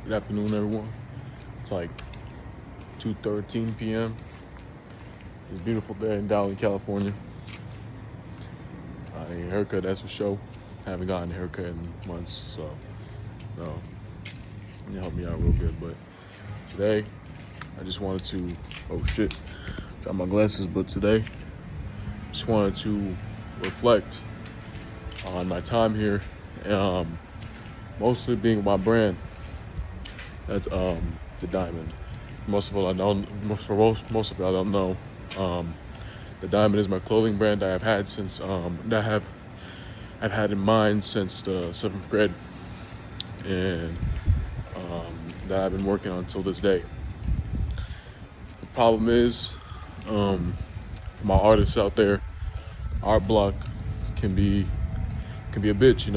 Good afternoon, everyone. It's like 2:13 p.m. It's a beautiful day in Dowling, California. A haircut, that's for sure. Haven't gotten a haircut in months, so you helped me out real good. But today, I just wanted to, oh shit, got my glasses. But today, just wanted to reflect on my time here, mostly being my brand. That's the Diamond. Most of it I don't. Most of it I don't know. Um, the Diamond is my clothing brand that I've had since I've had in mind since the seventh grade, and that I've been working on until this day. The problem is, for my artists out there, art block can be a bitch.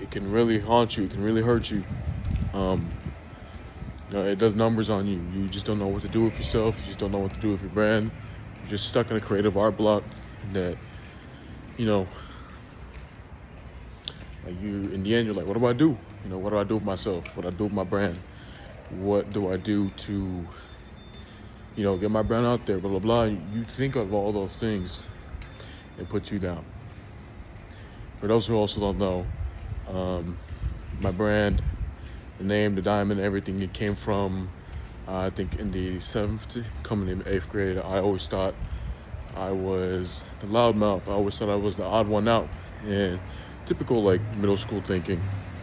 It can really haunt you. It can really hurt you. Um, it does numbers on you. You just don't know what to do with yourself. You just don't know what to do with your brand. You're just stuck in a creative art block that, you know, like in the end, you're like, what do I do? What do I do with myself? What do I do with my brand? What do I do to, get my brand out there? Blah, blah, blah. You think of all those things and put you down. For those who also don't know, my brand, the name, the Diamond, everything, it came from, I think in the 7th, coming in 8th grade, I always thought I was the loudmouth. I always thought I was the odd one out. And typical like middle school thinking,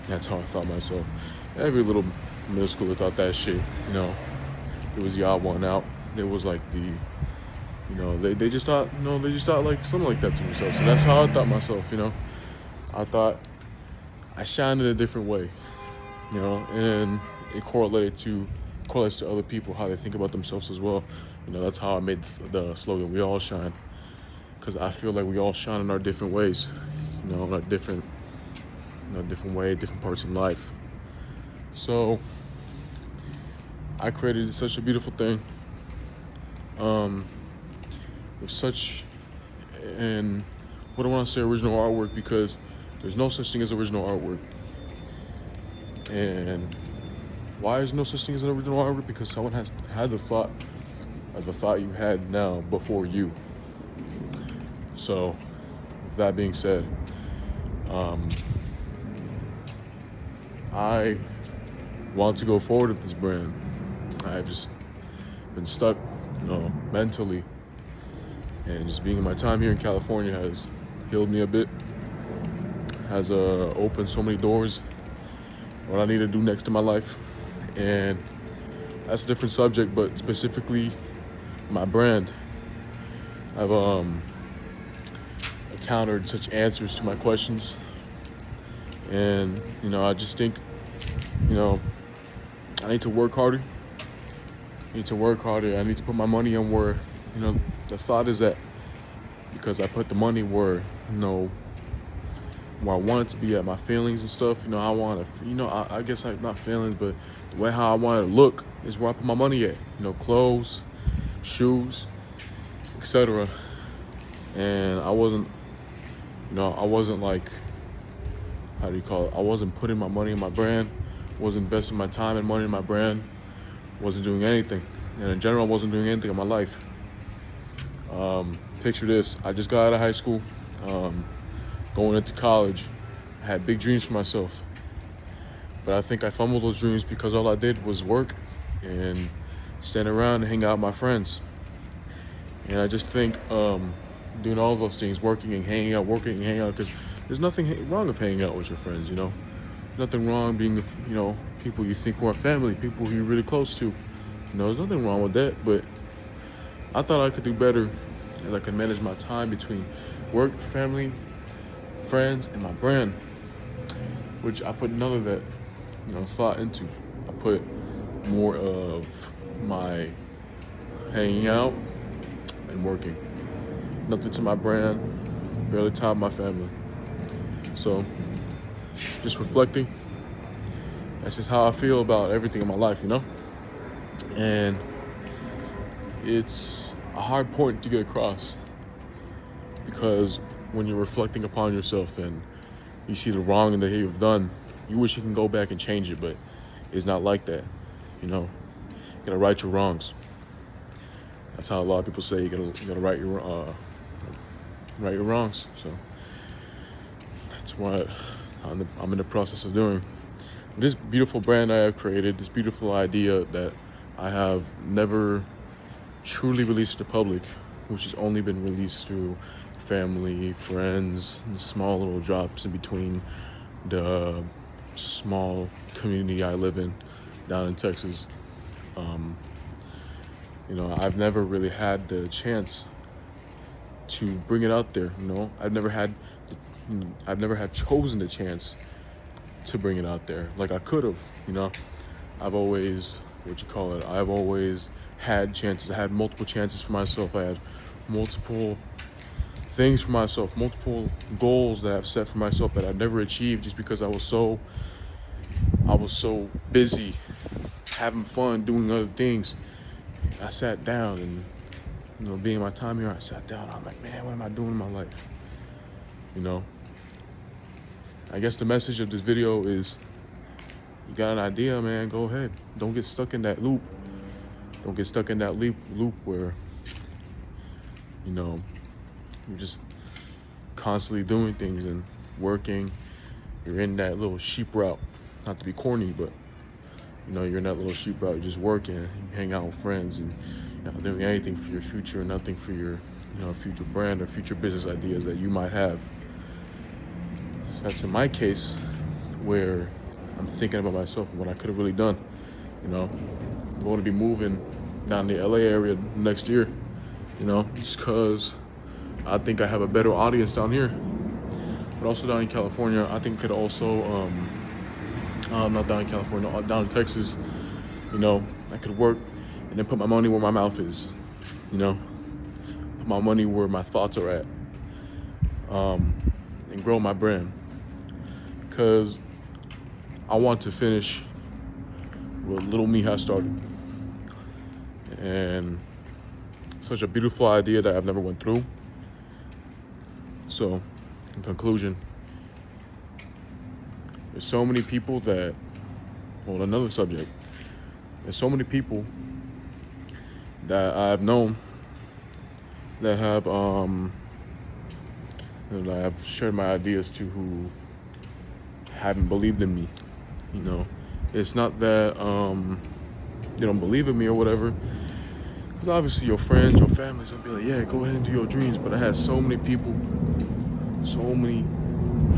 that's how I thought myself. Every little middle schooler thought that shit, it was the odd one out. It was like they just thought, like something like that to themselves. So that's how I thought myself, I thought I shined in a different way, and it correlates to other people, how they think about themselves as well. That's how I made the slogan, "We all shine," because I feel like we all shine in our different ways, in our different way, different parts in life. So I created such a beautiful thing, with such, and what I want to say, original artwork, because there's no such thing as original artwork. And why is no such thing as an original artwork? Because someone has had the thought you had now before you. So, with that being said, I want to go forward with this brand. I've just been stuck, mentally, and just being in my time here in California has healed me a bit, has opened so many doors, what I need to do next in my life. And that's a different subject, but specifically my brand. I've encountered such answers to my questions, and I just think I need to work harder. I need to put my money on where, the thought is that, because I put the money where, where I want it to be at, my feelings and stuff. I want to, I guess like not feelings, but the way how I want it to look is where I put my money at. Clothes, shoes, etc. And I wasn't like, how do you call it? I wasn't putting my money in my brand, wasn't investing my time and money in my brand, wasn't doing anything. And in general, I wasn't doing anything in my life. Picture this: I just got out of high school. Going into college, I had big dreams for myself, but I think I fumbled those dreams because all I did was work and stand around and hang out with my friends. And I just think doing all those things, working and hanging out, because there's nothing wrong with hanging out with your friends. Nothing wrong being people you think who are family, people who you're really close to. There's nothing wrong with that. But I thought I could do better, as I could manage my time between work, family, friends, and my brand, which I put none of that thought into. I put more of my hanging out and working. Nothing to my brand, barely time to my family. So just reflecting, that's just how I feel about everything in my life, and it's a hard point to get across, because when you're reflecting upon yourself and you see the wrong that you've done, You wish you can go back and change it, but it's not like that. You know, you gotta right your wrongs. That's how a lot of people say you gotta right your wrongs. So that's what I'm in the process of doing. This beautiful brand I have created, this beautiful idea that I have never truly released to the public, which has only been released through family, friends, and small little drops in between the small community I live in down in Texas. I've never really had the chance to bring it out there. I've never had chosen the chance to bring it out there like I could have. I've always I've always had chances. I had multiple chances for myself. I had multiple things for myself, multiple goals that I've set for myself that I've never achieved just because I was so busy having fun doing other things. I sat down and being my time here, I sat down. I'm like, man, what am I doing in my life? I guess the message of this video is, you got an idea, man, go ahead. Don't get stuck in that loop. Don't get stuck in that loop where, you're just constantly doing things and working. You're in that little sheep route. Not to be corny, but, you're in that little sheep route. You're just working. You hang out with friends and you're not doing anything for your future, nothing for your, future brand or future business ideas that you might have. So that's in my case where I'm thinking about myself and what I could have really done. I'm going to be moving down the LA area next year, just because I think I have a better audience down here. But also down in California, I think could also, not down in California, down in Texas, I could work and then put my money where my mouth is, put my money where my thoughts are at, and grow my brand. Because I want to finish where little me has started. And such a beautiful idea that I've never went through. So, in conclusion, there's so many people that, another subject, there's so many people that I've known that have, that I've shared my ideas to who haven't believed in me. It's not that they don't believe in me or whatever. Because obviously your friends, your family's gonna be like, yeah, go ahead and do your dreams. But I had so many people, so many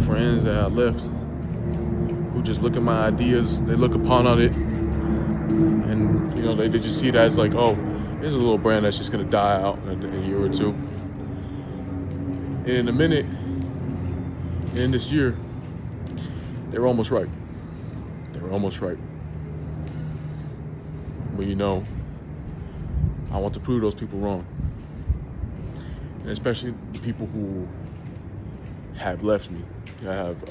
friends that I left who just look at my ideas, they look upon on it, and they just see it as like, oh, here's a little brand that's just gonna die out in a year or two. And in a minute, in this year, they were almost right. They were almost right. But I want to prove those people wrong. And especially the people who have left me. They have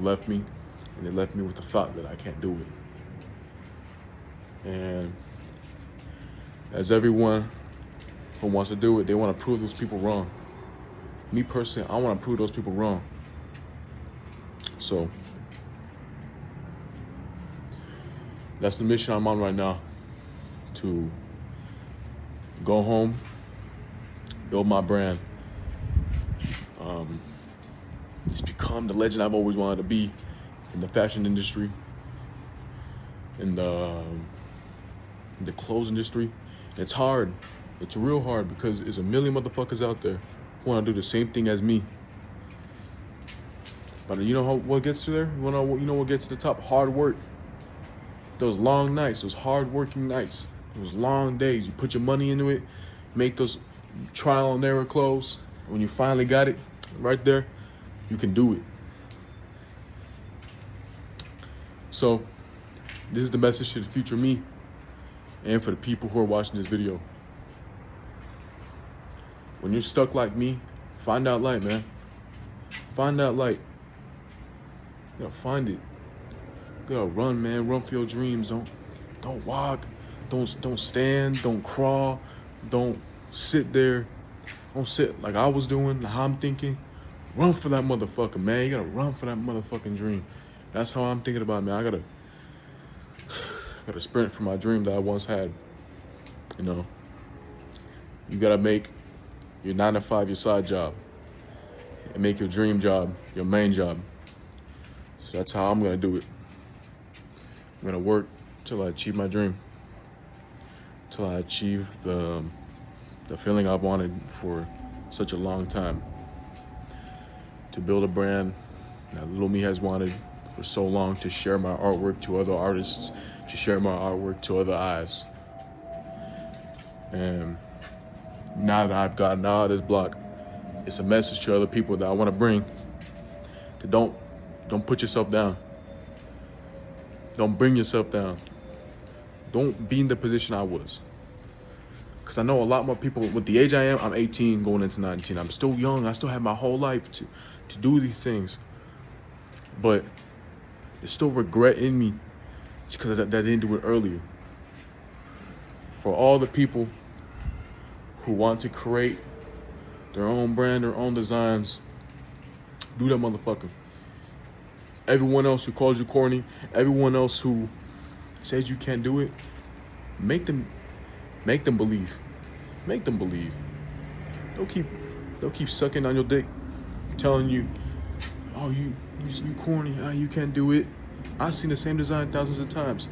left me, and they left me with the thought that I can't do it. And as everyone who wants to do it, they want to prove those people wrong. Me personally, I want to prove those people wrong. So that's the mission I'm on right now, to go home, build my brand, just become the legend I've always wanted to be in the fashion industry, in the clothes industry. It's hard. It's real hard because there's a million motherfuckers out there who want to do the same thing as me. But what gets you there? You know what gets to the top? Hard work. Those long nights, those hard working nights, those long days. You put your money into it, make those trial and error clothes. When you finally got it right there, you can do it. So this is the message to the future me and for the people who are watching this video. When you're stuck like me, find that light, man. Find that light. You gotta find it. You gotta run, man. Run for your dreams. Don't walk. Don't stand. Don't crawl. Don't sit there. Don't sit like I was doing, like how I'm thinking. run for that motherfucker, man. You gotta run for that motherfucking dream. That's how I'm thinking about it, man. I gotta sprint for my dream that I once had. You know, you gotta make your 9 to 5 your side job and make your dream job your main job. So that's how I'm gonna do it. I'm gonna work till I achieve my dream, till I achieve the feeling I've wanted for such a long time. To build a brand that Little Me has wanted for so long, to share my artwork to other artists, to share my artwork to other eyes. And now that I've gotten out of this block, it's a message to other people that I want to bring. To don't put yourself down. Don't bring yourself down. Don't be in the position I was. Because I know a lot more people, with the age I am, I'm 18 going into 19. I'm still young. I still have my whole life to do these things. But there's still regret in me because I didn't do it earlier. For all the people who want to create their own brand, their own designs, do that motherfucker. Everyone else who calls you corny, everyone else who says you can't do it, make them believe. Make them believe. They'll keep sucking on your dick, telling you, oh, you corny, you can't do it. I've seen the same design thousands of times.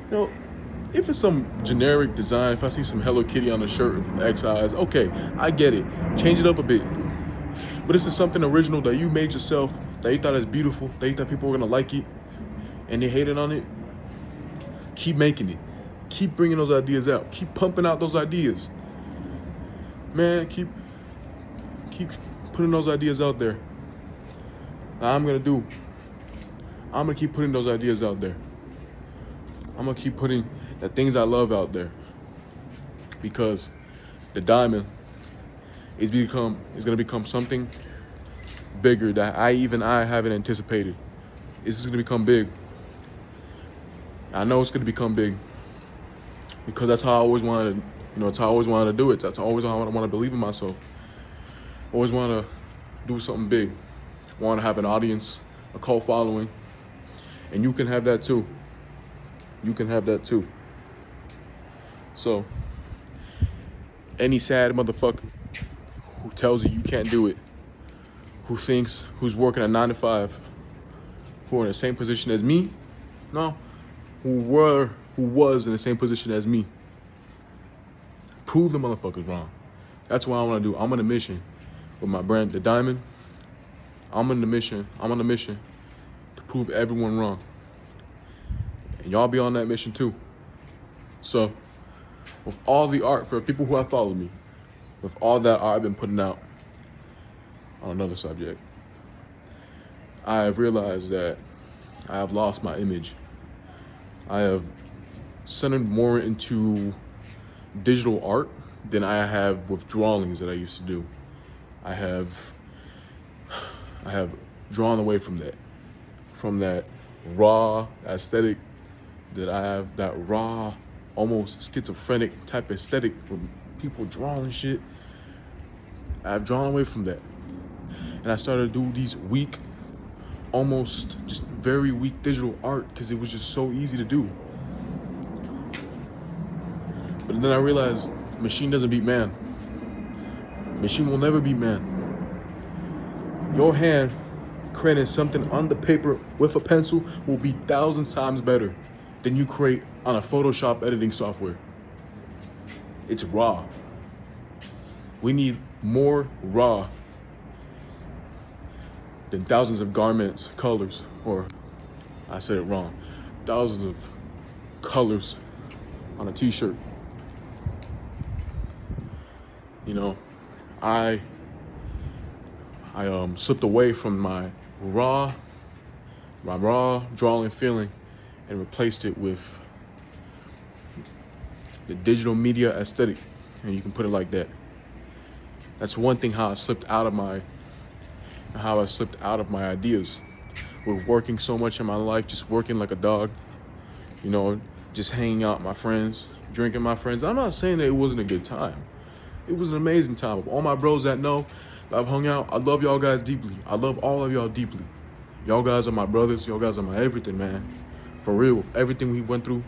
You know, if it's some generic design, if I see some Hello Kitty on the shirt with X eyes, okay, I get it. Change it up a bit. But this is something original that you made yourself, that you thought is beautiful, that you thought people were gonna like it, and they hated on it. Keep making it. Keep bringing those ideas out. Keep pumping out those ideas. Man, keep putting those ideas out there. I'm gonna keep putting those ideas out there. I'm gonna keep putting the things I love out there. Because the diamond is gonna become something bigger that I haven't anticipated. It's just gonna become big. I know it's gonna become big because that's how I always wanted to, it's how I always wanted to do it. That's always how I want to believe in myself. Always want to do something big. Want to have an audience, a cult following, and you can have that too. You can have that too. So, any sad motherfucker who tells you can't do it, who's working a 9 to 5, who are in the same position as me, who was in the same position as me, prove the motherfuckers wrong. That's what I want to do. I'm on a mission with my brand, The Diamond. I'm on a mission to prove everyone wrong. And y'all be on that mission too. So, with all the art, for people who have followed me, with all that art I've been putting out on another subject, I have realized that I have lost my image. I have centered more into digital art than I have with drawings that I used to do. I have drawn away from that raw aesthetic that I have, that raw, almost schizophrenic type aesthetic with people drawing shit. I've drawn away from that. And I started to do these weak, almost just very weak digital art because it was just so easy to do. But then I realized machine doesn't beat man. Machine will never beat man. Your hand creating something on the paper with a pencil will be 1,000 times better than you create on a Photoshop editing software. It's raw. We need more raw than thousands of garments, colors, or I said it wrong, thousands of colors on a t-shirt. I slipped away from my raw drawing feeling and replaced it with the digital media aesthetic, and you can put it like that. That's one thing how I slipped out of my ideas. With working so much in my life, just working like a dog, just hanging out with my friends, drinking my friends. I'm not saying that it wasn't a good time. It was an amazing time. All my bros that know, that I've hung out. I love y'all guys deeply. I love all of y'all deeply. Y'all guys are my brothers. Y'all guys are my everything, man. For real, with everything we went through.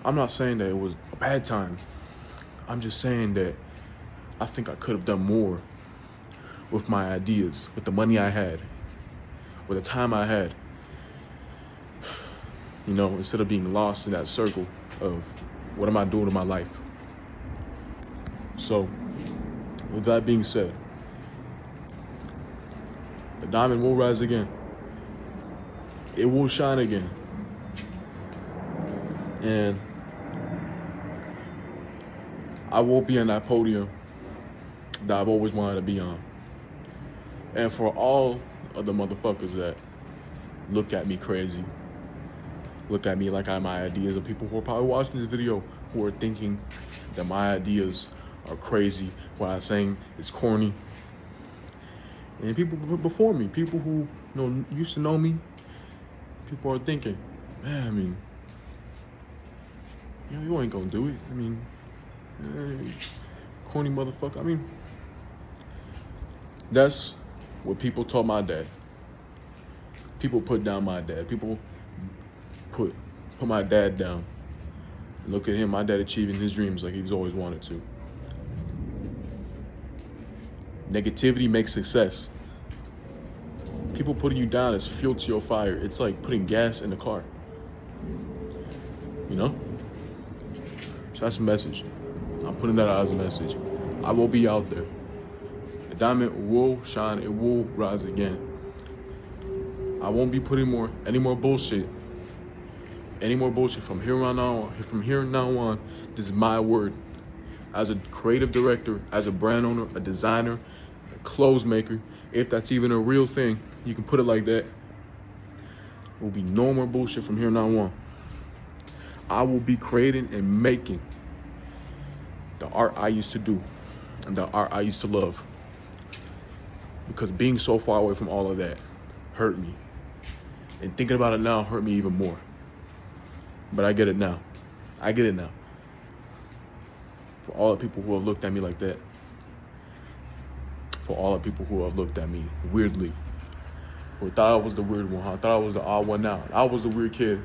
I'm not saying that it was a bad time. I'm just saying that I think I could have done more with my ideas, with the money I had, with the time I had. You know, instead of being lost in that circle of what am I doing in my life. So, with that being said, the diamond will rise again. It will shine again. And I will be on that podium that I've always wanted to be on. And for all of the motherfuckers that look at me crazy, look at me like I have my ideas, and people who are probably watching this video who are thinking that my ideas are crazy, what I'm saying is corny. And people before me, people who used to know me, people are thinking, man, I mean, you ain't gonna do it. I mean, corny motherfucker. I mean, that's what people told my dad. People put down my dad. People put my dad down. Look at him, my dad achieving his dreams like he's always wanted to. Negativity makes success. People putting you down is fuel to your fire. It's like putting gas in the car. You know? So that's a message. I'm putting that out as a message. I will be out there. The diamond will shine. It will rise again. I won't be putting any more bullshit. Any more bullshit from here on on. This is my word. As a creative director, as a brand owner, a designer, a clothes maker, if that's even a real thing, you can put it like that. There will be no more bullshit from here on. I will be creating and making the art I used to do and the art I used to love. Because being so far away from all of that hurt me. And thinking about it now hurt me even more. But I get it now. For all the people who have looked at me like that. For all the people who have looked at me weirdly. Who thought I was the weird one. I thought I was the odd one out. I was the weird kid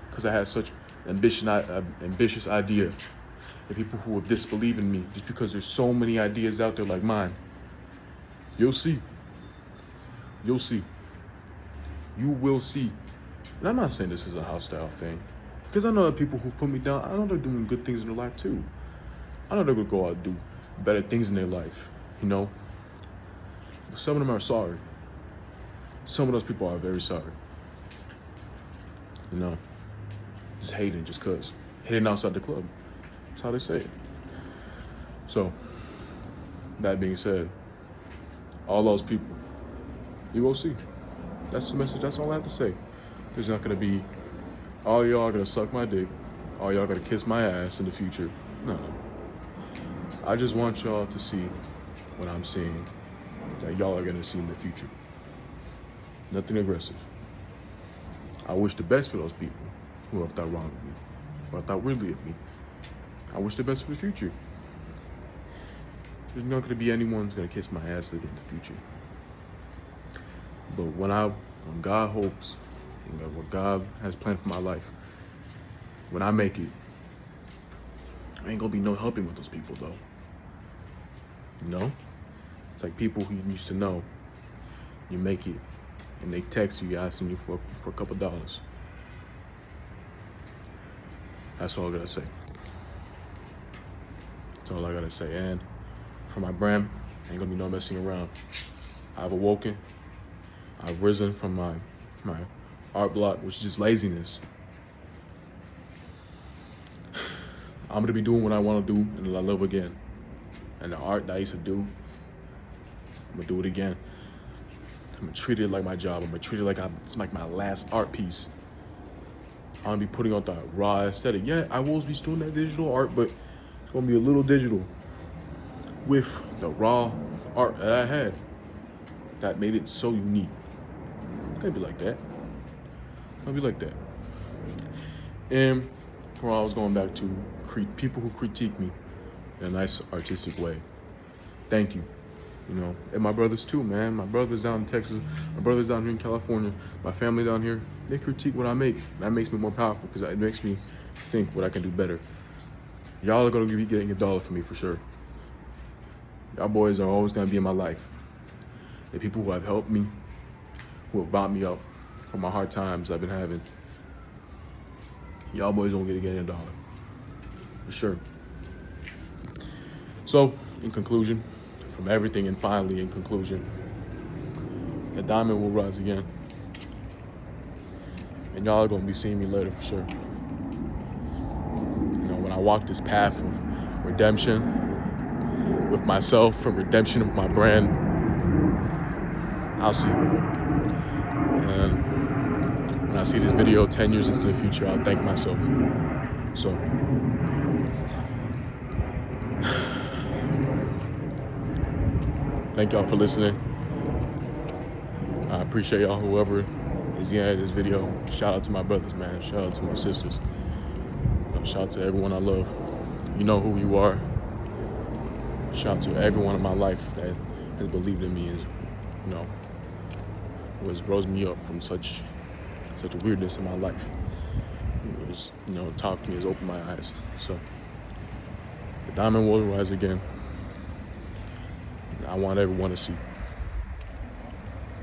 because I had such ambitious idea. The people who have disbelieved in me just because there's so many ideas out there like mine. You'll see. You will see. And I'm not saying this is a hostile thing. Because I know that people who've put me down, I know they're doing good things in their life too. I know they're gonna go out and do better things in their life, you know? But some of them are sorry. Some of those people are very sorry. You know? Just hating just cause. Hating outside the club. That's how they say it. So, that being said, all those people, you will see. That's the message, that's all I have to say. There's not gonna be, all y'all gonna suck my dick, all y'all gonna kiss my ass in the future. No. I just want y'all to see what I'm seeing, that y'all are gonna see in the future. Nothing aggressive. I wish the best for those people who have thought wrong of me, who have thought weirdly of me. I wish the best for the future. There's not gonna be anyone who's gonna kiss my ass in the future. But when God hopes, what God has planned for my life, when I make it, I ain't gonna be no helping with those people though. You know? It's like people who you used to know, you make it, and they text you asking you for a couple dollars. That's all I gotta say. That's all I gotta say. And for my brand, ain't gonna be no messing around. I've awoken. I've risen from my art block, which is just laziness. I'm gonna be doing what I wanna do and that I love again. And the art that I used to do, I'm gonna do it again. I'm gonna treat it like my job. I'm gonna treat it like it's like my last art piece. I'm gonna be putting out the raw aesthetic. Yeah, I will be doing that digital art, but it's gonna be a little digital with the raw art that I had that made it so unique. It's gonna be like that. It's gonna be like that. And for all I was going back to people who critique me in a nice artistic way. Thank you. You know, and my brothers too, man. My brothers down in Texas, my brothers down here in California, my family down here, they critique what I make. That makes me more powerful because it makes me think what I can do better. Y'all are gonna be getting a dollar from me for sure. Y'all boys are always gonna be in my life. The people who have helped me, who have brought me up from my hard times I've been having. Y'all boys don't get to get a dollar. For sure. So, in conclusion, from everything and finally in conclusion, the diamond will rise again. And y'all are gonna be seeing me later for sure. You know, when I walk this path of redemption with myself and redemption of my brand, I'll see. And when I see this video 10 years into the future, I'll thank myself. So, thank y'all for listening. I appreciate y'all, whoever is the end of this video. Shout out to my brothers, man. Shout out to my sisters. Shout out to everyone I love. You know who you are. Shout out to everyone in my life that has believed in me and, you know, who has rose me up from such a weirdness in my life. It was, you know, talked to me, has opened my eyes. So the diamond will rise again. I want everyone to see.